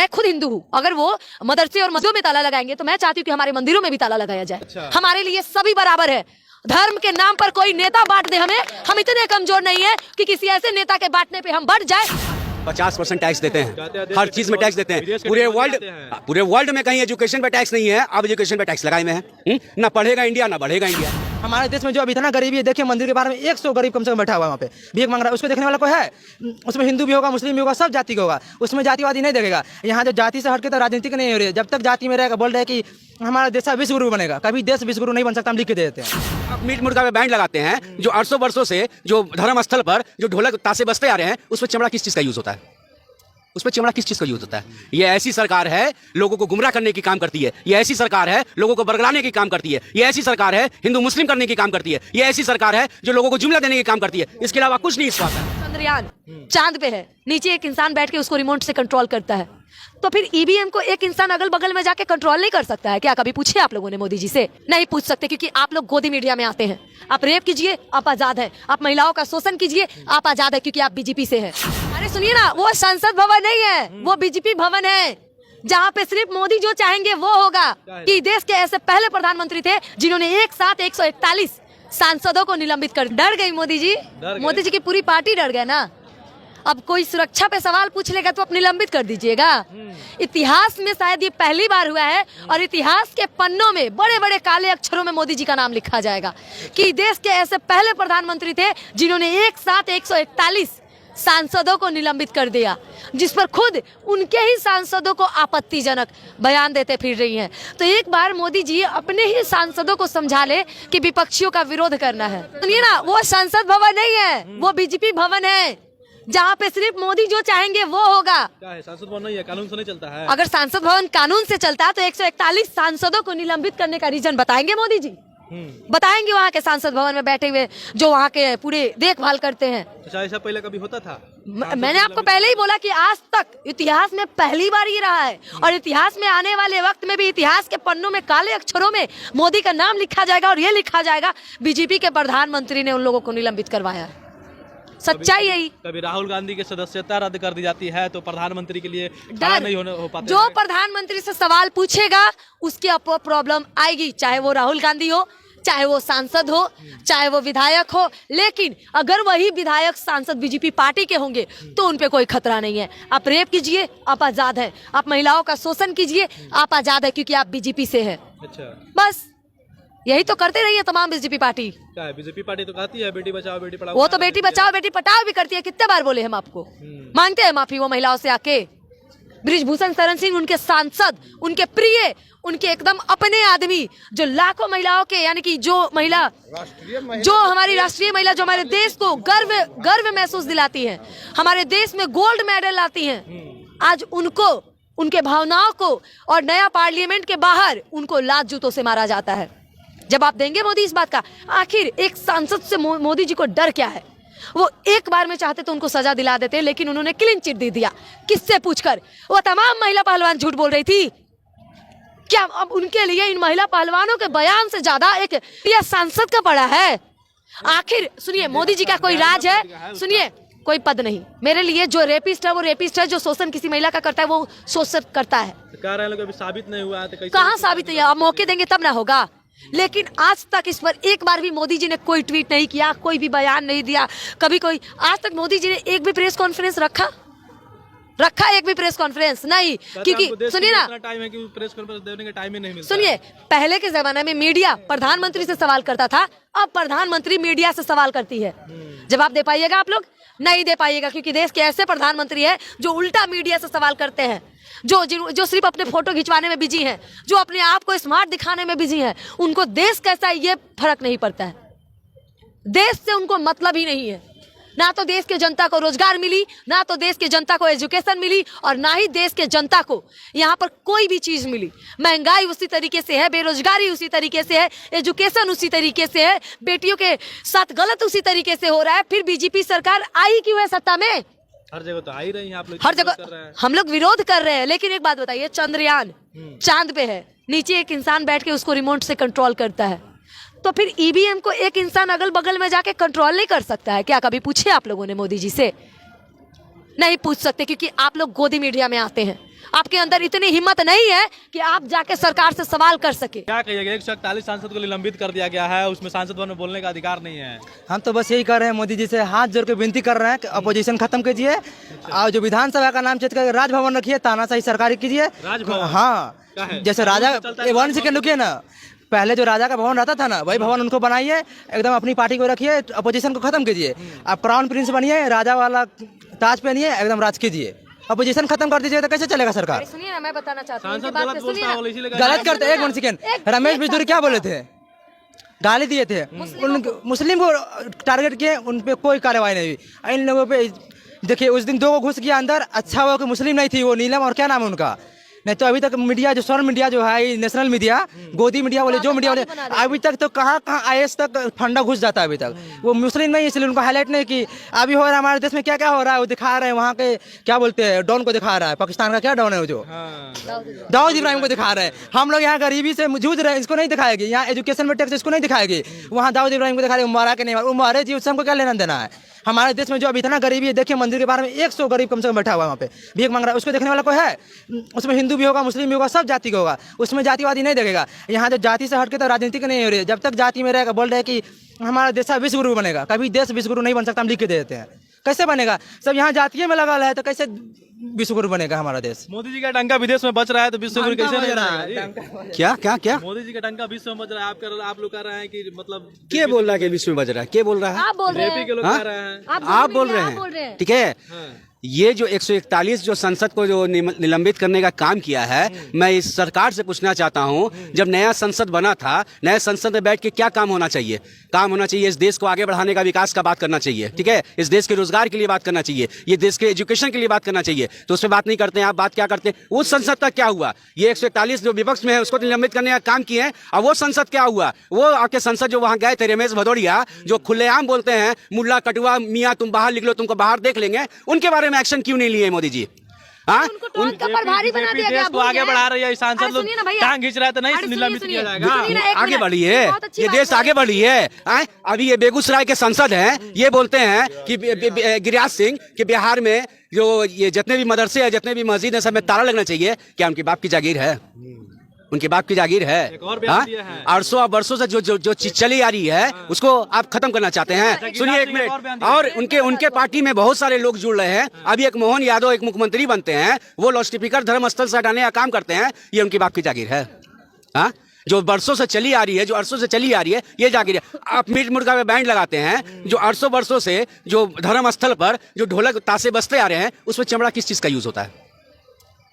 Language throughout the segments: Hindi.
मैं खुद हिंदू हूँ, अगर वो मदरसे और मस्जिदों में ताला लगाएंगे तो मैं चाहती हूँ कि हमारे मंदिरों में भी ताला लगाया जाए। अच्छा। हमारे लिए सभी बराबर है। धर्म के नाम पर कोई नेता बांट दे हमें, हम इतने कमजोर नहीं है कि किसी ऐसे नेता के बांटने पे हम बढ़ जाए। 50% टैक्स देते हैं, हर चीज में टैक्स देते हैं। पूरे वर्ल्ड में कहीं एजुकेशन पे टैक्स नहीं है, अब एजुकेशन पे टैक्स लगाए में है। ना पढ़ेगा इंडिया, ना बढ़ेगा इंडिया। हमारे देश में जो अभी इतना गरीबी है, देखिए मंदिर के बारे में 100 गरीब कम से कम बैठा हुआ है वहाँ पे, भीख मांग रहा है। उसको देखने वाला कोई है? उसमें हिंदू भी होगा, मुस्लिम भी होगा, सब जाति का होगा, उसमें जातिवादी नहीं देखेगा। यहाँ जो जाति से हटके तो राजनीतिक नहीं हो रही है। जब तक जाति में रहेगा, बोल रहे हैं कि हमारा देश विश्व गुरु बनेगा, कभी देश विश्व गुरु नहीं बन सकता, हम लिख के दे देते हैं। अब मीट मुर्गा पे बैंड लगाते हैं, जो 800 वर्षों से जो धर्म स्थल पर जो ढोलक तासे बजते आ रहे हैं, उसमें चमड़ा किस चीज का यूज होता है? उसमें चमड़ा किस चीज का यूज होता है? ये ऐसी सरकार है लोगों को गुमराह करने की काम करती है। ये ऐसी सरकार है लोगों को बरगलाने की काम करती है। ये ऐसी सरकार है हिंदू मुस्लिम करने की काम करती है। ये ऐसी सरकार है जो लोगों को जुमला देने की काम करती है। इसके अलावा कुछ नहीं इस बात है। चंद्रयान चांद पे है, नीचे एक इंसान बैठ के उसको रिमोट से कंट्रोल करता है, तो फिर ईवीएम को एक इंसान अगल बगल में जाके कंट्रोल नहीं कर सकता है क्या? कभी पूछे आप लोगों ने मोदी जी से? नहीं पूछ सकते, क्योंकि आप लोग गोदी मीडिया में आते हैं। आप रेप कीजिए, आप आजाद हैं। आप महिलाओं का शोषण कीजिए, आप आजाद है, क्योंकि आप बीजेपी से हैं। अरे सुनिए ना, वो संसद भवन नहीं है, वो बीजेपी भवन है, जहाँ पे सिर्फ मोदी जो चाहेंगे वो होगा। कि देश के ऐसे पहले प्रधानमंत्री थे जिन्होंने एक साथ 141 सांसदों को निलंबित कर। डर गई मोदी जी, मोदी जी की पूरी पार्टी डर गए ना। अब कोई सुरक्षा पे सवाल पूछ लेगा तो आप निलंबित कर दीजिएगा। इतिहास में शायद ये पहली बार हुआ है, और इतिहास के पन्नों में बड़े बड़े काले अक्षरों में मोदी जी का नाम लिखा जाएगा कि देश के ऐसे पहले प्रधानमंत्री थे जिन्होंने एक साथ 141 सांसदों को निलंबित कर दिया, जिस पर खुद उनके ही सांसदों को आपत्तिजनक बयान देते फिर रही हैं। तो एक बार मोदी जी अपने ही सांसदों को समझा ले कि विपक्षियों का विरोध करना है। सुनिए ना, वो संसद भवन नहीं है, वो बीजेपी भवन है, जहाँ पे सिर्फ मोदी जो चाहेंगे वो होगा। क्या है? सांसद भवन नहीं है, कानून से नहीं चलता है। अगर सांसद भवन कानून से चलता है तो 141 सांसदों को निलंबित करने का रीजन बताएंगे मोदी जी? बताएंगे वहाँ के सांसद भवन में बैठे हुए जो वहाँ के पूरे देखभाल करते हैं? तो ऐसा पहले कभी होता था? मैंने आपको पहले ही बोला कि आज तक इतिहास में पहली बार ही रहा है, और इतिहास में आने वाले वक्त में भी इतिहास के पन्नों में काले अक्षरों में मोदी का नाम लिखा जाएगा, और ये लिखा जाएगा बीजेपी के प्रधानमंत्री ने उन लोगों को निलंबित करवाया है। सच्चाई यही। कभी राहुल गांधी की सदस्यता रद्द कर दी जाती है तो प्रधानमंत्री के लिए खड़ा नहीं हो पाते। जो प्रधानमंत्री से सवाल पूछेगा उसके आपको प्रॉब्लम आएगी, चाहे वो राहुल गांधी हो, चाहे वो सांसद हो, चाहे वो विधायक हो। लेकिन अगर वही विधायक सांसद बीजेपी पार्टी के होंगे तो उनपे कोई खतरा नहीं है। आप रेप कीजिए, आप आजाद हैं। आप महिलाओं का शोषण कीजिए, आप आजाद है, क्योंकि आप बीजेपी से हैं। अच्छा, बस यही तो करते रही है तमाम बीजेपी पार्टी। क्या है? बीजेपी पार्टी तो कहती है बेटी बचाओ बेटी पढ़ाओ। वो तो बेटी बचाओ बेटी पढ़ाओ भी करती है। कितने बार बोले हम आपको? मांगते हैं माफी वो महिलाओं से आके। बृजभूषण शरण सिंह उनके सांसद, उनके प्रिय, उनके एकदम अपने आदमी, जो लाखों महिलाओं के, यानी कि जो महिला, जो हमारी राष्ट्रीय महिला, जो हमारे देश को गर्व महसूस दिलाती है, हमारे देश में गोल्ड मेडल लाती हैं, आज उनको, उनके भावनाओं को, और नया पार्लियामेंट के बाहर उनको लात जूतों से मारा जाता है। जवाब देंगे मोदी इस बात का? आखिर एक सांसद से मोदी जी को डर क्या है? वो एक बार में चाहते तो उनको सजा दिला देते, लेकिन उन्होंने क्लीन चिट दे दिया। किससे पूछकर? वो तमाम महिला पहलवान झूठ बोल रही थी क्या? अब उनके लिए इन महिला पहलवानों के बयान से ज्यादा एक यह सांसद का पड़ा है। आखिर सुनिए, मोदी जी का कोई राज है? सुनिए, कोई पद नहीं। मेरे लिए जो रेपिस्ट है वो रेपिस्ट है, जो शोषण किसी महिला का करता है वो शोषण करता है। कह रहे हैं लोग अभी साबित नहीं हुआ है। कहाँ साबित है? आप मौके देंगे तब ना होगा। लेकिन आज तक इस पर एक बार भी मोदी जी ने कोई ट्वीट नहीं किया, कोई भी बयान नहीं दिया, कभी कोई आज तक मोदी जी ने एक भी प्रेस कॉन्फ्रेंस रखा एक भी प्रेस कॉन्फ्रेंस नहीं। क्योंकि सुनिए ना, टाइम है कि प्रेस कॉन्फ्रेंस देने का टाइम ही नहीं मिलता। सुनिए, पहले के जमाने में मीडिया प्रधानमंत्री से सवाल करता था, अब प्रधानमंत्री मीडिया से सवाल करती है। जवाब दे पाइएगा आप लोग? नहीं दे पाइएगा, क्योंकि देश के ऐसे प्रधानमंत्री है जो उल्टा मीडिया से सवाल करते हैं, जो सिर्फ अपने फोटो खिंचवाने में बिजी हैं, जो अपने आप को स्मार्ट दिखाने में बिजी हैं। उनको देश कैसा है ये फर्क नहीं पड़ता है। देश से उनको मतलब ही नहीं है। ना तो देश के जनता को रोजगार मिली, ना तो देश के जनता को एजुकेशन मिली, और ना ही देश के जनता को यहाँ पर कोई भी चीज मिली। महंगाई उसी तरीके से है, बेरोजगारी उसी तरीके से है, एजुकेशन उसी तरीके से है, बेटियों के साथ गलत उसी तरीके से हो रहा है। फिर बीजेपी सरकार आई क्यों है सत्ता में? हर जगह तो आ ही रही हैं आप लोग, हर जगह हम लोग विरोध कर रहे हैं। लेकिन एक बात बताइए, चंद्रयान चांद पे है, नीचे एक इंसान बैठ के उसको रिमोट से कंट्रोल करता है, तो फिर ईवीएम को एक इंसान अगल बगल में जाके कंट्रोल नहीं कर सकता है क्या? कभी पूछे आप लोगों ने मोदी जी से? नहीं पूछ सकते, क्योंकि आप लोग गोदी मीडिया में आते हैं। आपके अंदर इतनी हिम्मत नहीं है कि आप जाके सरकार से सवाल कर सके। क्या कहिएगा, 141 सांसद को निलंबित कर दिया गया है, उसमें सांसद भवन में बोलने का अधिकार नहीं है। हम तो बस यही कर रहे हैं, मोदी जी से हाथ जोड़ के विनती कर रहे हैं कि अपोजिशन खत्म कीजिए और जो विधानसभा का नाम चेंज करके राजभवन रखिए, तानाशाही सरकारी कीजिए। राजभवन? हाँ, जैसे राजा, 1 सेकंड रुकिए ना, पहले जो राजा का भवन रहता था ना, वही भवन उनको बनाइए, एकदम अपनी पार्टी को रखिए, अपोजिशन को खत्म कीजिए। आप क्राउन प्रिंस बनिए, राजा वाला ताज पहनिए, एकदम राज कीजिए। अपोजिशन खत्म कर दीजिए तो कैसे चलेगा सरकार? सुनिए ना, मैं बताना चाहता हूँ, सांसद इनकी बात गलत पे सुनिए बोलता ना। है, इसीलिए गलत करते, 1 सेकंड, रमेश बिजूरी क्या बोले थे? गाली दिए थे, मुस्लिम को टारगेट किए, उन पे कोई कार्रवाई नहीं हुई। इन लोगों पे देखिए, उस दिन 2 को घुस गया अंदर, अच्छा हुआ कि मुस्लिम नहीं थी वो, नीलम और क्या नाम है उनका, नहीं तो अभी तक मीडिया जो स्वर्ण मीडिया जो है, नेशनल मीडिया, गोदी मीडिया बोले, जो मीडिया बोले, अभी तक तो कहाँ IAS तक फंडा घुस जाता है अभी तक। वो मुस्लिम नहीं, इसलिए उनको हाईलाइट नहीं कि अभी हो रहा है हमारे देश में क्या क्या हो रहा है, वो दिखा रहे हैं, वहाँ के क्या बोलते हैं, डॉन को दिखा रहा है, पाकिस्तान का क्या डॉन है वो जो दाऊद इब्राहिम को दिखा रहे हैं। हम लोग यहाँ गरीबी से जूझ रहे हैं, इसको नहीं दिखाएगी। यहाँ एजुकेशन में टैक्स इसको नहीं दिखाएगी, वहाँ दाऊद इब्राहिम को दिखा रहे हैं, मारा के नहीं मारा, वो मारे जी, उससे हमको क्या लेना देना है? हमारे देश में जो अभी इतना गरीबी है, देखिए मंदिर के बारे में 100 गरीब कम से कम बैठा हुआ है वहाँ पे, भीख मांग रहा है, उसको देखने वाला कोई है? उसमें हिंदू भी होगा, मुस्लिम भी होगा, सब जाति का होगा, उसमें जातिवादी नहीं देखेगा। यहाँ जो जाति से हटके तो राजनीति नहीं हो रही है। जब तक जाति में रहेगा, बोल रहे हैं कि हमारा देश विश्वगुरु बनेगा, कभी देश विश्वगुरु नहीं बन सकता, हम लिख के दे देते हैं। कैसे बनेगा? सब यहाँ जातीय में लगा है, तो कैसे विश्वगुरु बनेगा हमारा देश? मोदी जी का डंका विदेश में बच रहा है तो विश्वगुरु कैसे नहीं बनेगा? क्या क्या क्या मोदी जी का डंका विश्व में बज रहा है, आप लोग कह रहे हैं कि मतलब क्या बोल रहा है कि विश्व में बज रहा है? क्या बोल रहा है? आप बोल रहे जेपी हैं, के लोग हाँ? कह रहे हैं। आप बोल रहे हैं, ठीक है। ये जो 141 जो संसद को जो निलंबित करने का काम किया है, मैं इस सरकार से पूछना चाहता हूं, जब नया संसद बना था, नए संसद में बैठ के क्या काम होना चाहिए? काम होना चाहिए इस देश को आगे बढ़ाने का, विकास का बात करना चाहिए, ठीक है, इस देश के रोजगार के लिए बात करना चाहिए, ये देश के एजुकेशन के लिए बात करना चाहिए, तो उस पर बात नहीं करते हैं। आप बात क्या करते हैं? उस संसद का क्या हुआ? ये 141 जो विपक्ष में है उसको निलंबित करने का काम किए हैं, और वो संसद क्या हुआ? वो आपके संसद जो वहां गए थे, रमेश भदौरिया, जो खुलेआम बोलते हैं मुल्ला कटुआ मियाँ तुम बाहर निकलो, तुमको बाहर देख लेंगे, उनके बारे में एक्शन क्यों नहीं लिए मोदी जी? हाँ, उनको टोन का प्रभारी बना दिया गया। देश को आगे बढ़ा रही है, सांसद लोग सुनिए ना भैया, टांग खींच रहा है तो नहीं अरे निलंबित किया जाएगा। सुनिए ना, एक आगे मिनट। बढ़ी है, बहुत अच्छी ये बात देश है। आगे बढ़ी है। अभी ये बेगूसराय के सांसद हैं, ये बोलते हैं कि गिरिराज सिंह कि बिहार में जो ये जितने भी मदरसे हैं, जितने भी मस्जिद हैं, सब में ताला लगना चाहिए। क्या उनके बाप की जागीर है? उनके बाप की जागीर है? एक और बयान दिया है। 800 वर्षों से जो चीज चली आ रही है उसको आप खत्म करना चाहते हैं। सुनिए 1 मिनट, और उनके पार्टी में बहुत सारे लोग जुड़ रहे हैं। अभी एक मोहन यादव एक मुख्यमंत्री बनते हैं, वो लाउड स्पीकर धर्मस्थल से हटाने का काम करते हैं। ये उनकी बाप की जागीर है? हाँ, जो वर्षों से चली आ रही है, जो 800 से चली आ रही है, ये जागीर है। आप मीट मुर्गा में बैंड लगाते हैं, जो 800 वर्षों से जो धर्मस्थल पर जो ढोलक ताशे बजते आ रहे हैं, उसमें चमड़ा किस चीज का यूज होता है?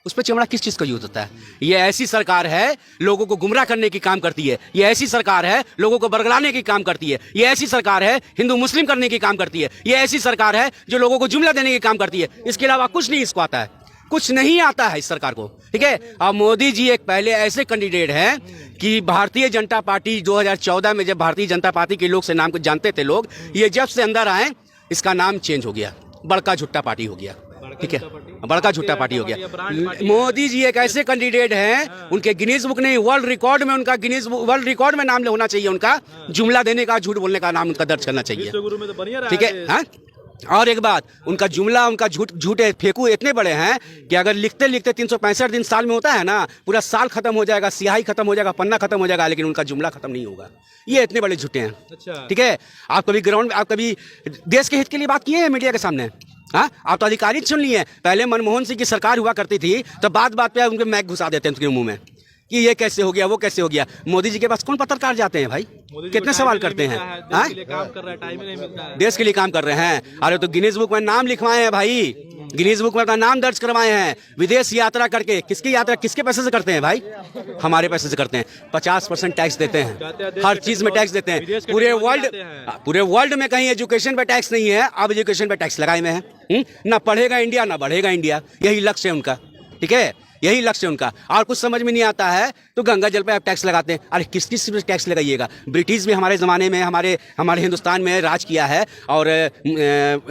उस पर चमड़ा किस चीज का यूज होता है? ये ऐसी सरकार है, लोगों को गुमराह करने की काम करती है। ये ऐसी सरकार है, लोगों को बरगलाने की काम करती है। ये ऐसी सरकार है, हिंदू मुस्लिम करने की काम करती है। ये ऐसी सरकार है जो लोगों को जुमला देने की काम करती है। इसके अलावा कुछ नहीं इसको आता है, कुछ नहीं आता है इस सरकार को, ठीक है। अब मोदी जी एक पहले ऐसे कैंडिडेट हैं कि भारतीय जनता पार्टी 2014 में जब भारतीय जनता पार्टी के लोग से नाम को जानते थे लोग, ये जब से अंदर आए इसका नाम चेंज हो गया, बड़का झुट्टा पार्टी हो गया, ठीक है, बड़का झुट्टा पार्टी हो गया। मोदी जी एक ऐसे कैंडिडेट हैं, उनके गिनीज बुक नहीं, वर्ल्ड रिकॉर्ड में उनका वर्ल्ड रिकॉर्ड में नाम होना चाहिए। उनका जुमला देने का, झूठ बोलने का नाम उनका दर्ज करना चाहिए, विश्वगुरु में तो बनिए रहा ठीक है। हाँ, और एक बात, उनका जुमला, उनका झूठे फेंकू इतने बड़े हैं कि अगर लिखते लिखते 365 दिन साल में होता है ना, पूरा साल खत्म हो जाएगा, स्याही खत्म हो जाएगा, पन्ना खत्म हो जाएगा, लेकिन उनका जुमला खत्म नहीं होगा। ये इतने बड़े झूठे हैं, अच्छा, ठीक है। आप कभी ग्राउंड में, आप कभी देश के हित के लिए बात किए हैं मीडिया के सामने? हाँ, आप तो अधिकारी सुन लिए। पहले मनमोहन सिंह की सरकार हुआ करती थी तो बात बात पे उनके मैक घुसा देते हैं उनके मुंह में कि ये कैसे हो गया, वो कैसे हो गया। मोदी जी के पास कौन पत्रकार जाते हैं भाई? कितने सवाल करते हैं? देश के लिए काम कर रहा है, टाइम ही नहीं मिलता है। देश के लिए काम कर रहे हैं। अरे तो गिनीज बुक में नाम लिखवाए हैं भाई, गिनीज बुक में अपना नाम दर्ज करवाए हैं। विदेश यात्रा करके, किसकी यात्रा किसके पैसे से करते हैं भाई? हमारे पैसे से करते हैं। 50% टैक्स देते हैं, हर चीज में टैक्स देते हैं। पूरे वर्ल्ड में कहीं एजुकेशन पे टैक्स नहीं है, अब एजुकेशन पे टैक्स लगाए हुए हैं। ना पढ़ेगा इंडिया ना बढ़ेगा इंडिया, यही लक्ष्य है उनका, ठीक है, यही लक्ष्य है उनका। और कुछ समझ में नहीं आता है तो गंगा जल पे आप टैक्स लगाते हैं। अरे किस किस पे टैक्स लगाइएगा? ब्रिटिश भी हमारे ज़माने में हमारे हिंदुस्तान में राज किया है, और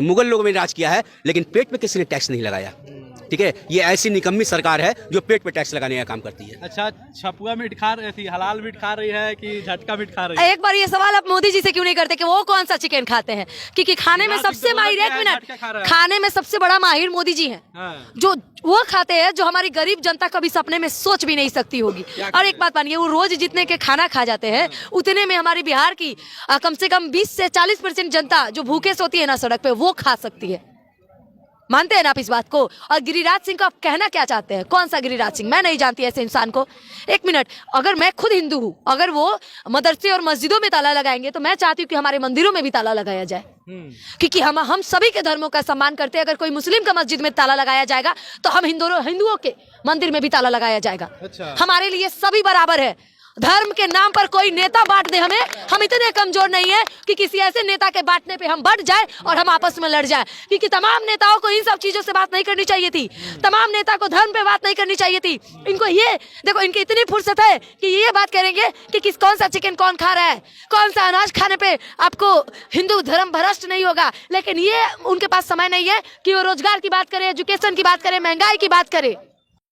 मुगल लोगों में राज किया है, लेकिन पेट पे किसी ने टैक्स नहीं लगाया। ठीक है, ये ऐसी निकम्मी सरकार है जो पेट पे टैक्स लगाने का काम करती है। अच्छा, छपुआ मीट खा रही थी, हलाल मीट खा रही है कि झटका मीट खा रही है? एक बार ये सवाल आप मोदी जी से क्यों नहीं करते कि वो कौन सा चिकन खाते हैं, क्योंकि खाने में सबसे माहिर, एक मिनट, खाने में सबसे बड़ा माहिर मोदी जी हैं, हाँ। जो वो खाते हैं जो हमारी गरीब जनता कभी सपने में सोच भी नहीं सकती होगी। और एक बात मानिए, वो रोज जितने के खाना खा जाते हैं उतने में हमारी बिहार की कम से कम 20 से 40% जनता जो भूखे सोती है ना सड़क पे, वो खा सकती है। मानते हैं ना आप इस बात को? और गिरिराज सिंह को आप कहना क्या चाहते हैं? कौन सा गिरिराज सिंह? मैं नहीं जानती ऐसे इंसान को। एक मिनट, अगर मैं खुद हिंदू हूँ, अगर वो मदरसे और मस्जिदों में ताला लगाएंगे तो मैं चाहती हूँ कि हमारे मंदिरों में भी ताला लगाया जाए, क्योंकि हम सभी के धर्मों का सम्मान करते हैं। अगर कोई मुस्लिम का मस्जिद में ताला लगाया जाएगा तो हम हिंदुओं के मंदिर में भी ताला लगाया जाएगा। अच्छा। हमारे लिए सभी बराबर है। धर्म के नाम पर कोई नेता बांट दे हमें, हम इतने कमजोर नहीं है कि किसी ऐसे नेता के बांटने पे हम बढ़ जाए और हम आपस में लड़ जाए, क्योंकि तमाम नेताओं को इन सब चीजों से बात नहीं करनी चाहिए थी। तमाम नेता को धर्म पे बात नहीं करनी चाहिए थी। इनको ये देखो, इनकी इतनी फुर्सत है कि ये बात करेंगे कि कौन सा चिकन कौन खा रहा है, कौन सा अनाज खाने पे आपको हिंदू धर्म भ्रष्ट नहीं होगा। लेकिन ये उनके पास समय नहीं है कि वो रोजगार की बात करे, एजुकेशन की बात करे, महंगाई की बात करे।